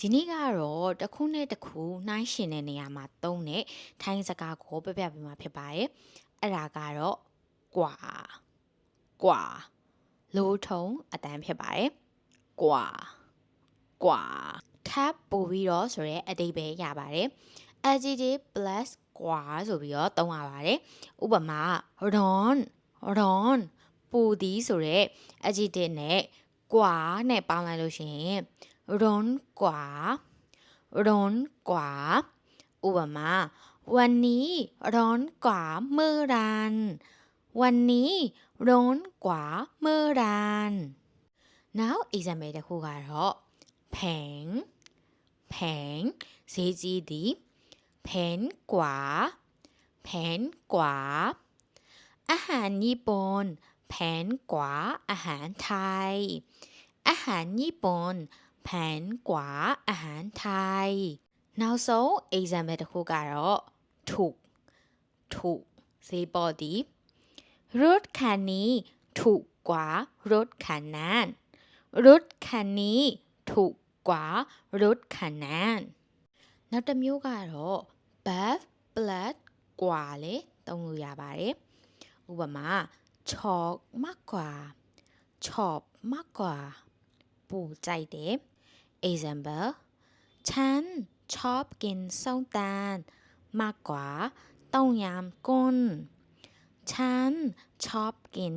ဒီနေ့ကတော့တစ်ခုနဲ့တစ်ခုနှိုင်းယှဉ်တဲ့နေရာမှာသုံးတဲ့ထိုင်းစကားကိုပြပြပေးမှာဖြစ်ပါတယ်။အဲ့ဒါကတော့ကွာကွာလိုထုံအတန်းဖြစ်ပါတယ်။ကွာကွာ tab ပို့ပြီးတော့ဆိုရဲအတိတ်ပဲရပါတယ်။ adjective plus ကွာဆိုပြီးတော့သုံးရပါတယ်။ဥပမာ ron ပိုသည်ဆိုရဲ adjective နဲ့ကွာနဲ့ပေါင်းလိုက်လို့ရှိရင်ron กว่าဥปมาวันนี้ร้อนกว่าเมื่อวานวันนี้ร้อนกว่าเมื่อวาน now example တစ်ခုကတော့แพงဈေးကြီးသည်แพงกว่าอาหารญี่ปุ่นแพงกว่าอาหารไทยอาหารญี่ปุ่นแพงกว่าอาหารไทยနောက်ဆုံး example တစ်ခုကတော့ถูกဈေးပေါ်သည်รถคันนี้ถูกกว่ารถคันนั้นรถคันนี้ถูกกว่ารถคันนั้นနောက်တစ်မျိုးကတော့ bad blood กว่าလေသုံးလို့ရပါတယ်ဥပမာชอบมากกว่าပူကြိုက်တယ် example ฉันชอบกินส้มตำมากกว่าต้มยำกุ้งฉันชอบกิน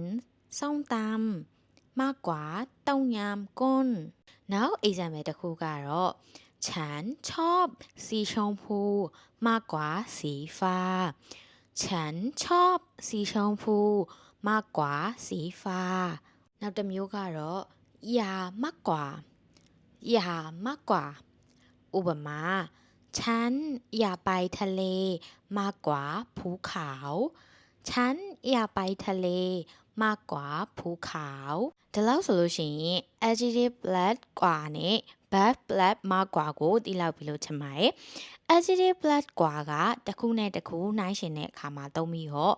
ส้มตำมากกว่าต้มยำกุ้ง now example တစ်ခုကတော့ฉันชอบสีชมพูมากกว่าสีฟ้าฉันชอบสีชมพูมากกว่าสีฟ้าနောက်တစ်မျိုးကတော့มากกว่าဥปมาฉันอยากไปทะเลมากกว่าภูเขาฉันอยากไปทะเลมากกว่าภูเขาဒီလောက်ဆိုလို့ရှိရင် adjective plus กว่าနဲ့ verb plus မกว่าကိုသိလောက်ပြီလို့ထင်ပါတယ် adjective plus กว่าကတစ်ခုနဲ့တစ်ခုနှိုင်းယှဉ်တဲ့အခါမှာသုံးပြီးတော့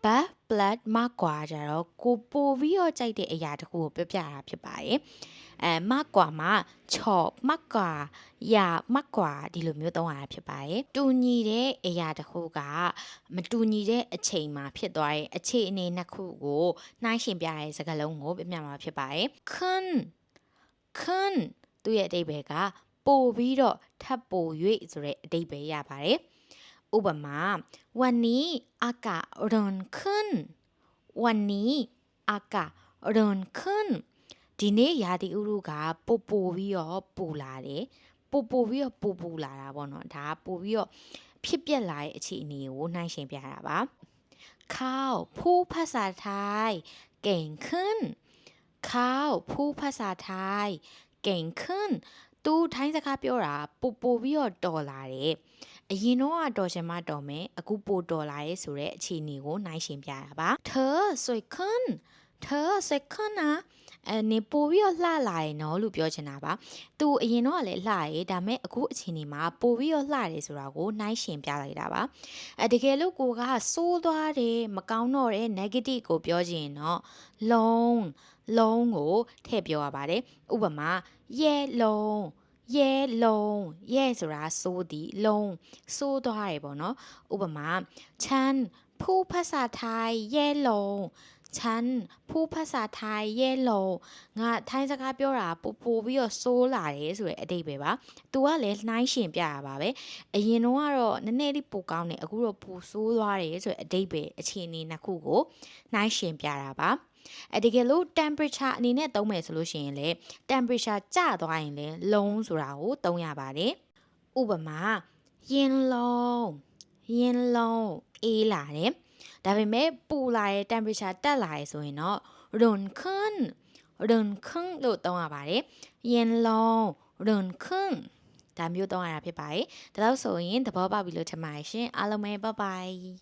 verb plus မกว่าကြတော့ကိုပို့ပြီးတော့ကြိုက်တဲ့အရာတစ်ခုကိုပြောပြတာဖြစ်ပါတယ်မกว่าမှာချော့မกว่าမกว่าဒီလိုမျိုးသုံးရတာဖြစ်ပါတယ်တူညီတဲ့အရာတစ်ခုကမတူညီတဲ့အချိန်မှာဖြစ်သွားတဲ့အခြေအနေနှစ်ခုကိုနှိုင်းယှဉ်ပြတဲ့စကားလုံးကိုပြပြမှာဖြစ်ပါတယ်ขึ้นသူ့ရဲ့အဓိပ္ပာယ်ကပို့ပြီးတော့ထပ်ပို့၍ဆိုတဲ့အဓိပ္ပာယ်ရပါတယ်ဥပမာวันนี้อากาศร้อนขึ้นวันนี้อากาศร้อนขึ้นဒီနေ့ရာသီဥတုကပို့ပြီးတော့ပူလာတယ်ပို့ပြီးတော့ပူလာတာပေါ့နော်ဒါကပို့ပြီးတော့ဖြစ်ပျက်လာတဲ့အခြေအနေကိုနှိုင်းယှဉ်ပြတာပါข้าวผู้ภาษาไทยเก่งขึ้นข้าวผู้ภาษาไทยเก่งขึ้นသူထိုင်းစကားပြောတာပို့ပြီးတော့တော်လာတယ်အရင်တော့တော်ချင်မှတော်မယ်အခုပိုတော်လာရဲဆိုတဲ့အခြေအနေကိုနှိုင်းယှဉ်ပြတာပါเธอสวยขึ้นนะနေပို့ပြီးတော့လှလာရင်နော်လို့ပြောချင်တာပါသူအရင်တော့လည်းလှရဲဒါမဲ့အခုအချိန်ဒီမှာပို့ပြီးတော့လှတယ်ဆိုတာကိုနှိုင်းယှဉ်ပြလိုက်တာပါတကယ်လို့ကိုကစိုးသွားတယ်မကောင်းတော့တဲ့ negative ကိုပြောချင်ရင်တော့လုံးကိုထည့်ပြောရပါတယ်ဥပမာရဲဆိုတာစိုးသည်လုံးစိုးသွားတယ်ပေါ့နော်ဥပမာฉันผู้ภาษาไทยแย่ลงฉันผู้ภาษาไทยแย่ลงငါထိုင်းစကားပြောတာပို့ပြီးတော့စိုးလာတယ်ဆိုတဲ့အဓိပ္ပာယ်ပါသူကလည်းနှိုင်းယှဉ်ပြရပါပဲအရင်တော့ကတော့နည်းနည်းလေးပိုကောင်းတယ်အခုတော့ပိုစိုးသွားတယ်ဆိုတဲ့အဓိပ္ပာယ်အခြေအနေနှစ်ခုကိုနှိုင်းယှဉ်ပြတာပါတကယ်လို့ temperature အနေနဲ့သုံးမယ်ဆိုလို့ရှိရင်လေ temperature ကျသွားရင်လေလုံးဆိုတာကိုသုံးရပါတယ်ဥပမာရင်လုံးအေးလာတယ်ဒါပေမဲ့ပူလာရဲ့ temperature တက်လာရဲ့ဆိုရင်တော့ရွန်ခွန်းလို့သုံးရပါတယ်ရင်လုံးရွန်ခွန်းဒါမျိုးသုံးရတာဖြစ်ပါတယ်ဒါလို့ဆိုရင်သဘောပေါက်ပြီလို့ထင်ပါတယ်ရှင်အားလုံးပဲ bye bye